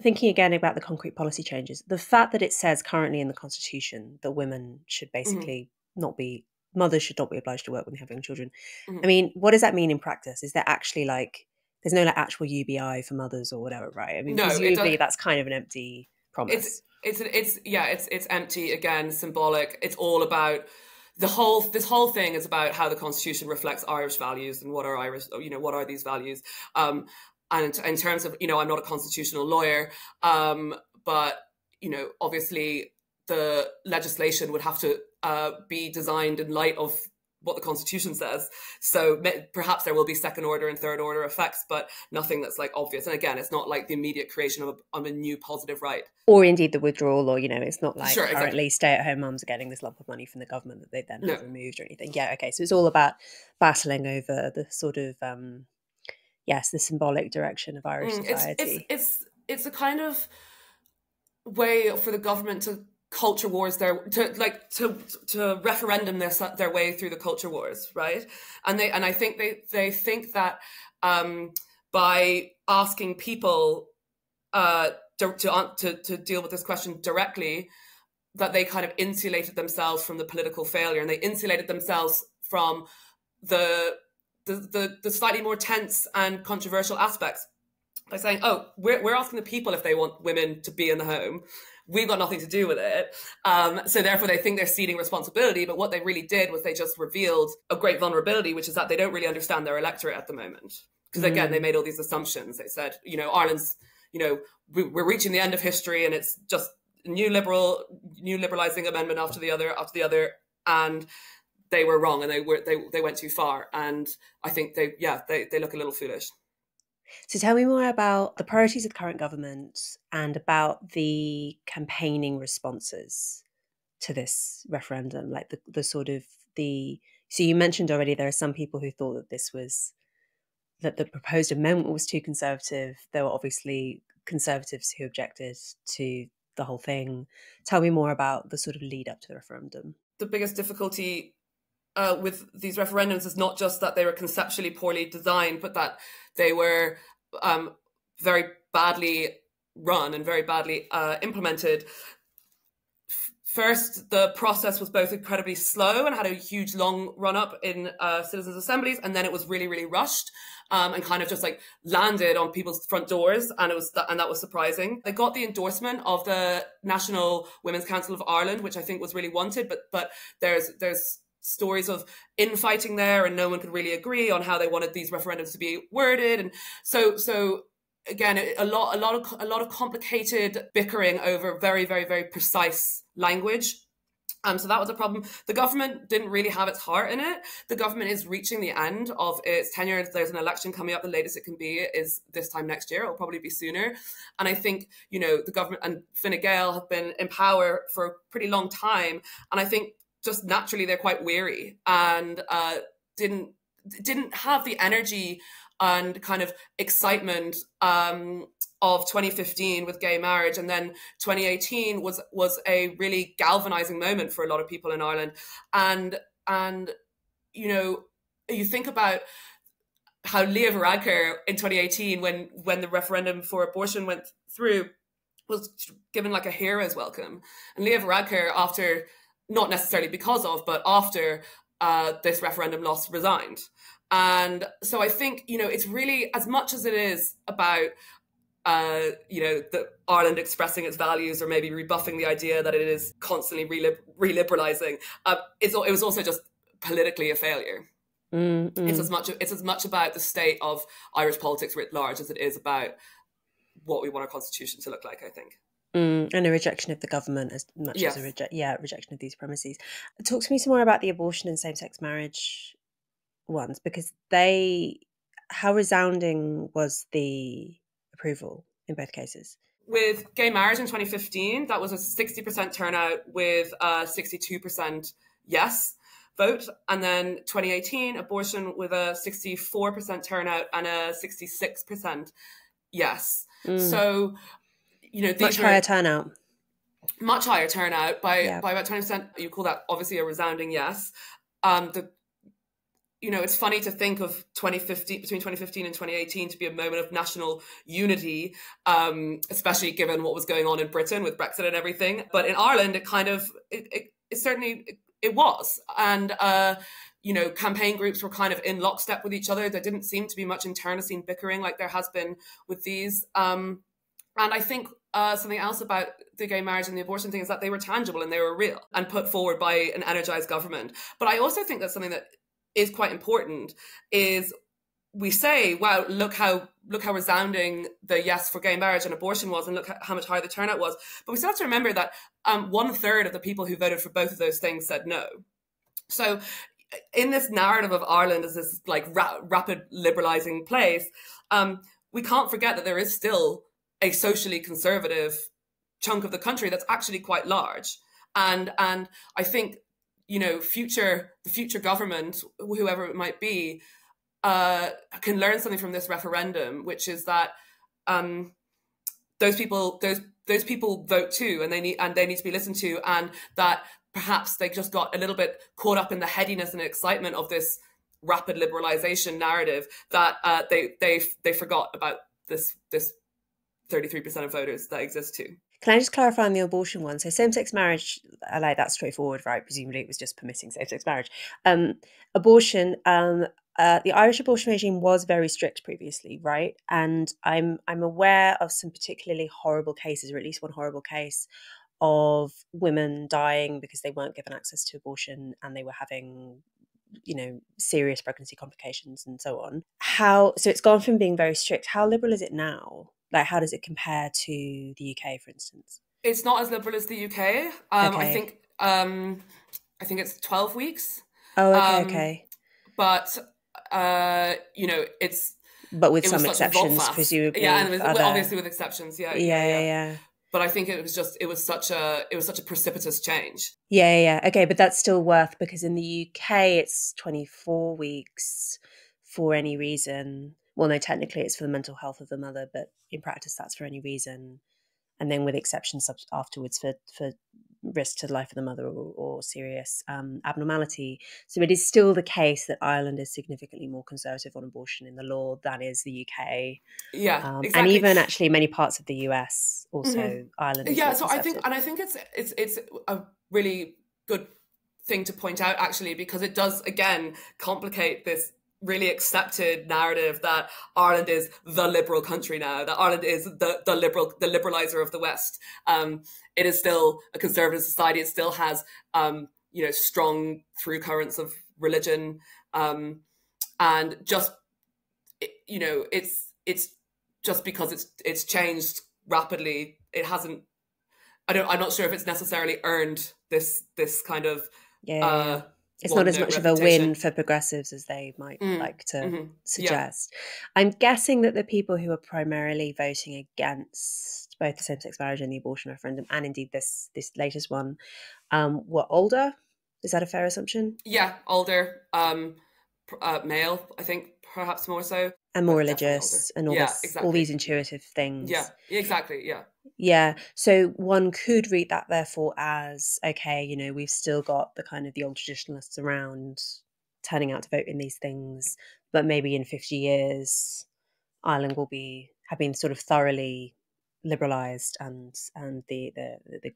thinking again about the concrete policy changes, the fact that it says currently in the Constitution that women should basically not be, mothers should not be obliged to work when they're having children. I mean, what does that mean in practice? Is there actually like, there's no like actual UBI for mothers or whatever, right? I mean, No, presumably that's kind of an empty promise. It's empty, again, symbolic. It's all about this whole thing is about how the Constitution reflects Irish values and what are Irish, what are these values. And in terms of, I'm not a constitutional lawyer, but, obviously the legislation would have to be designed in light of what the Constitution says. So perhaps there will be second order and third order effects, but nothing that's like obvious. And again, it's not like the immediate creation of a new positive right. Or indeed the withdrawal, or, it's not like Sure, currently stay-at-home mums are getting this lump of money from the government that they then have removed or anything. Yeah, okay. So it's all about battling over the sort of, the symbolic direction of Irish society. It's a kind of way for the government to culture wars to referendum their way through the culture wars, right? And I think they think that by asking people to deal with this question directly, that they kind of insulated themselves from the political failure, and they insulated themselves from the slightly more tense and controversial aspects by saying, oh, we're asking the people if they want women to be in the home. We've got nothing to do with it. So therefore they think they're ceding responsibility. But what they really did was they just revealed a great vulnerability, which is that they don't really understand their electorate at the moment. Because again, they made all these assumptions. They said, Ireland's, we're reaching the end of history and it's just new liberalizing amendment after the other. And they were wrong, and they went too far. And I think they look a little foolish. So tell me more about the priorities of the current government and about the campaigning responses to this referendum, like so you mentioned already there are some people who thought that the proposed amendment was too conservative. There were obviously conservatives who objected to the whole thing. Tell me more about the sort of lead up to the referendum. The biggest difficulty with these referendums is not just that they were conceptually poorly designed, but that they were very badly run and very badly implemented. First, the process was both incredibly slow and had a huge long run-up in citizens' assemblies, and then it was really, really rushed and kind of just like landed on people's front doors, and that was surprising. They got the endorsement of the National Women's Council of Ireland, which I think was really wanted, but there's stories of infighting there, and no one could really agree on how they wanted these referendums to be worded, and so again, a lot of complicated bickering over very, very, very precise language. So that was a problem. The government didn't really have its heart in it. The government is reaching the end of its tenure. There's an election coming up. The latest it can be is this time next year. It'll probably be sooner. And I think, the government and Fine Gael have been in power for a pretty long time. And I think just naturally they're quite weary and didn't have the energy and kind of excitement of 2015 with gay marriage, and then 2018 was a really galvanizing moment for a lot of people in Ireland. And you think about how Leah Varadkar in 2018, when the referendum for abortion went through, was given like a hero's welcome. And Leah Varadkar, after, not necessarily because of, but after this referendum loss, resigned. And so I think, it's really, as much as it is about, the Ireland expressing its values or maybe rebuffing the idea that it is constantly reliberalizing, it was also just politically a failure. Mm-hmm. It's as much about the state of Irish politics writ large as it is about what we want our constitution to look like, I think. And a rejection of the government as much as a rejection of these premises. Talk to me some more about the abortion and same-sex marriage ones, because how resounding was the approval in both cases? With gay marriage in 2015, that was a 60% turnout with a 62% yes vote. And then 2018, abortion with a 64% turnout and a 66% yes. So, these much higher turnout. Much higher turnout by about 20%. You call that obviously a resounding yes. it's funny to think of 2015, between 2015 and 2018 to be a moment of national unity, especially given what was going on in Britain with Brexit and everything. But in Ireland, it certainly was. And, campaign groups were kind of in lockstep with each other. There didn't seem to be much internecine bickering like there has been with these. And I think something else about the gay marriage and the abortion thing is that they were tangible and they were real and put forward by an energised government. But I also think that something that is quite important is we say, wow, look how resounding the yes for gay marriage and abortion was, and look how much higher the turnout was. But we still have to remember that 1/3 of the people who voted for both of those things said no. So in this narrative of Ireland as this like rapid liberalising place, we can't forget that there is still a socially conservative chunk of the country that's actually quite large. And I think, the future government, whoever it might be, can learn something from this referendum, which is that those people vote too, and they need to be listened to, and that perhaps they just got a little bit caught up in the headiness and excitement of this rapid liberalisation narrative that they forgot about this 33% of voters that exist too. Can I just clarify on the abortion one? So same-sex marriage, I like that straightforward, right? Presumably it was just permitting same-sex marriage. Abortion, the Irish abortion regime was very strict previously, right? And I'm aware of some particularly horrible cases, or at least one horrible case, of women dying because they weren't given access to abortion and they were having, serious pregnancy complications and so on. So it's gone from being very strict. How liberal is it now? Like, how does it compare to the UK, for instance? It's not as liberal as the UK. Okay. I think it's 12 weeks. Oh, okay. But it's with some exceptions, presumably. Yeah, and obviously with exceptions. Yeah. But I think it was such a precipitous change. Yeah. Okay, but that's still worth, because in the UK it's 24 weeks for any reason. Well, no, technically it's for the mental health of the mother, but in practice that's for any reason. And then with exceptions afterwards for risk to the life of the mother or serious abnormality. So it is still the case that Ireland is significantly more conservative on abortion in the law than is the UK. Yeah, exactly. And even actually many parts of the US also, Ireland is yeah, more so conservative. I think it's a really good thing to point out, actually, because it does again complicate this really accepted narrative that Ireland is the liberal country now, that Ireland is the liberalizer of the West. It is still a conservative society. It still has strong through currents of religion, and just it's just because it's changed rapidly. It hasn't. I'm not sure if it's necessarily earned this kind of. Yeah. It's not as much of a win for progressives as they might like to suggest. Yeah. I'm guessing that the people who are primarily voting against both the same-sex marriage and the abortion referendum, and indeed this latest one, were older. Is that a fair assumption? Yeah, older, male, I think, perhaps more so. And more religious and all these intuitive things. Yeah, exactly, yeah. Yeah, so one could read that therefore as, okay, we've still got the old traditionalists around turning out to vote in these things, but maybe in 50 years, Ireland will have been sort of thoroughly liberalised and the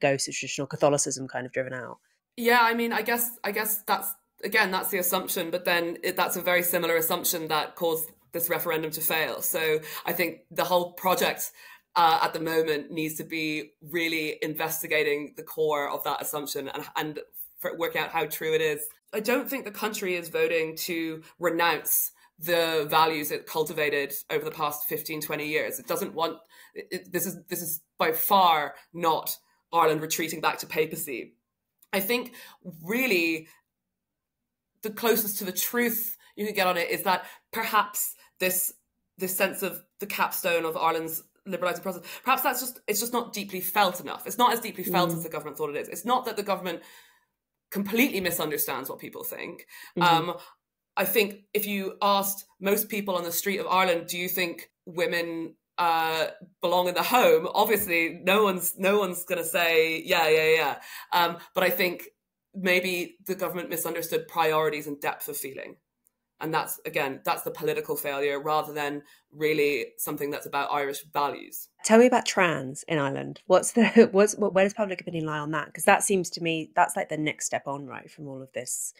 ghost of traditional Catholicism kind of driven out. Yeah, I mean, I guess that's the assumption, but then that's a very similar assumption that caused this referendum to fail. So I think the whole project at the moment needs to be really investigating the core of that assumption and working out how true it is. I don't think the country is voting to renounce the values it cultivated over the past 15, 20 years. It doesn't want... This is by far not Ireland retreating back to papacy. I think really the closest to the truth you can get on it is that perhaps this sense of the capstone of Ireland's liberalising process, perhaps it's just not deeply felt enough. It's not as deeply felt as the government thought it is. It's not that the government completely misunderstands what people think. I think if you asked most people on the street of Ireland, do you think women belong in the home? Obviously, no one's going to say yeah. But I think maybe the government misunderstood priorities and depth of feeling. And that's the political failure rather than really something that's about Irish values. Tell me about trans in Ireland. Where does public opinion lie on that? Because that seems to me that's like the next step on, right, from all of this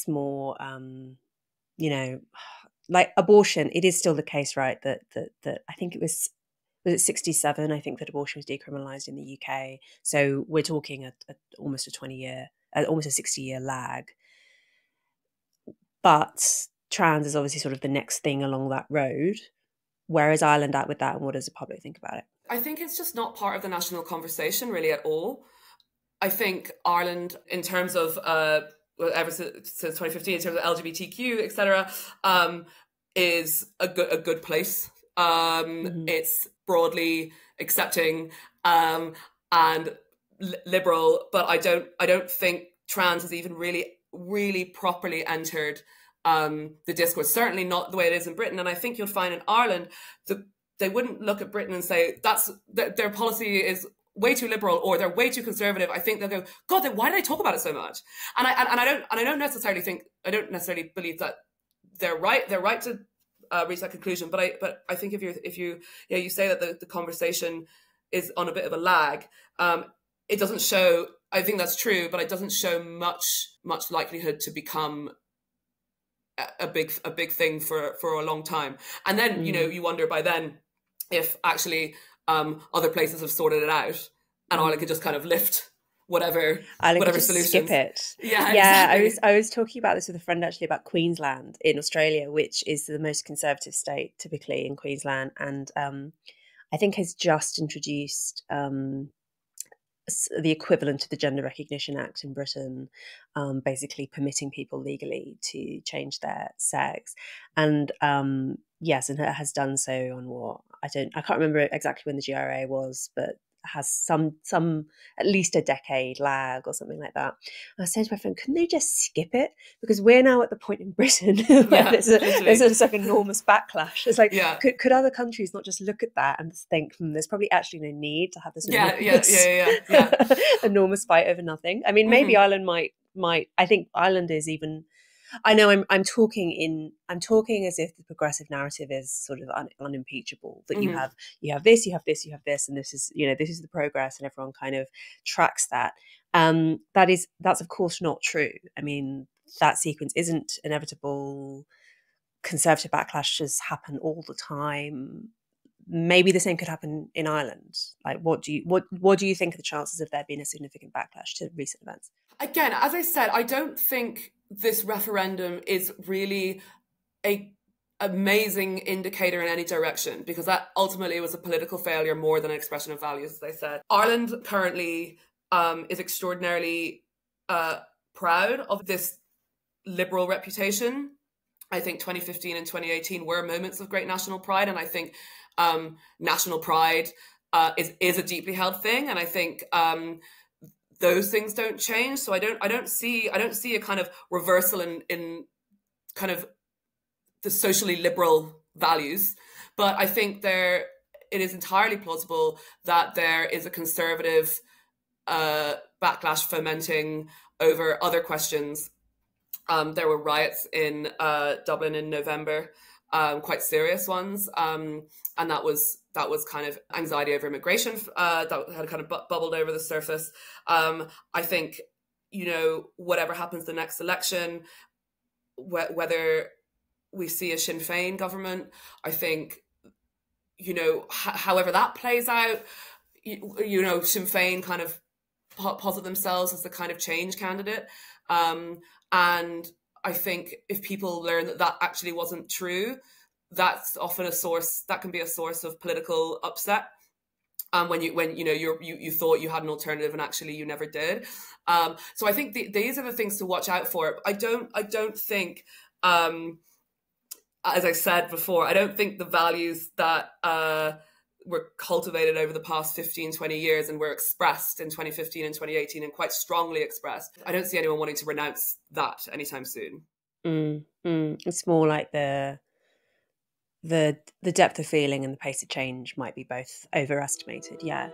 more, like abortion. It is still the case, right, that I think it was it 67? I think that abortion was decriminalised in the UK. So we're talking almost a 20-year, almost a 60-year lag. But trans is obviously sort of the next thing along that road. Where is Ireland at with that, and what does the public think about it? I think it's just not part of the national conversation really at all. I think Ireland, in terms of ever since 2015, in terms of LGBTQ, etc., is a good place. It's broadly accepting and liberal, but I don't think trans has even really properly entered the discourse. Certainly not the way it is in Britain. And I think you'll find in Ireland they wouldn't look at Britain and say their policy is way too liberal or they're way too conservative. I think they'll go, God, then why do they talk about it so much? And I don't necessarily believe that they're right. They're right to reach that conclusion. But I think if you say that the conversation is on a bit of a lag, it doesn't show. I think that's true, but it doesn't show much likelihood to become a big thing for a long time. And then you wonder by then if actually other places have sorted it out, and Ireland could just kind of lift whatever solutions. Skip it. Yeah. Exactly. I was talking about this with a friend actually about Queensland in Australia, which is the most conservative state typically in Queensland, and I think has just introduced the equivalent to the Gender Recognition Act in Britain, basically permitting people legally to change their sex. And yes, and it has done so on I can't remember exactly when the GRA was, but has some at least a decade lag or something like that. And I was saying to my friend, couldn't they just skip it? Because we're now at the point in Britain where there's like enormous backlash. It's like, could other countries not just look at that and think, there's probably actually no need to have this enormous fight over nothing. I mean, maybe Ireland might. I think Ireland is even. I know I'm talking as if the progressive narrative is sort of unimpeachable, that you have this, you have this, you have this, and this is the progress, and everyone kind of tracks that. That's of course not true. I mean, that sequence isn't inevitable. Conservative backlashes happen all the time. Maybe the same could happen in Ireland. Like, what do you think are the chances of there being a significant backlash to recent events? Again, as I said, I don't think this referendum is really a amazing indicator in any direction, because that ultimately was a political failure more than an expression of values, as I said. Ireland currently is extraordinarily proud of this liberal reputation. I think 2015 and 2018 were moments of great national pride, and I think national pride is a deeply held thing, and I think those things don't change. So I don't see a kind of reversal in kind of the socially liberal values, but I think it is entirely plausible that there is a conservative backlash fomenting over other questions. There were riots in Dublin in November, quite serious ones, and that was kind of anxiety over immigration that had kind of bubbled over the surface. I think, whatever happens the next election, whether we see a Sinn Féin government, I think, however that plays out, Sinn Féin kind of posit themselves as the kind of change candidate. And I think if people learn that actually wasn't true, that's often that can be a source of political upset. When you thought you had an alternative and actually you never did. So I think these are the things to watch out for. I don't think, as I said before, I don't think the values that were cultivated over the past 15, 20 years and were expressed in 2015 and 2018 and quite strongly expressed, I don't see anyone wanting to renounce that anytime soon. It's more like the depth of feeling and the pace of change might be both overestimated. Yeah.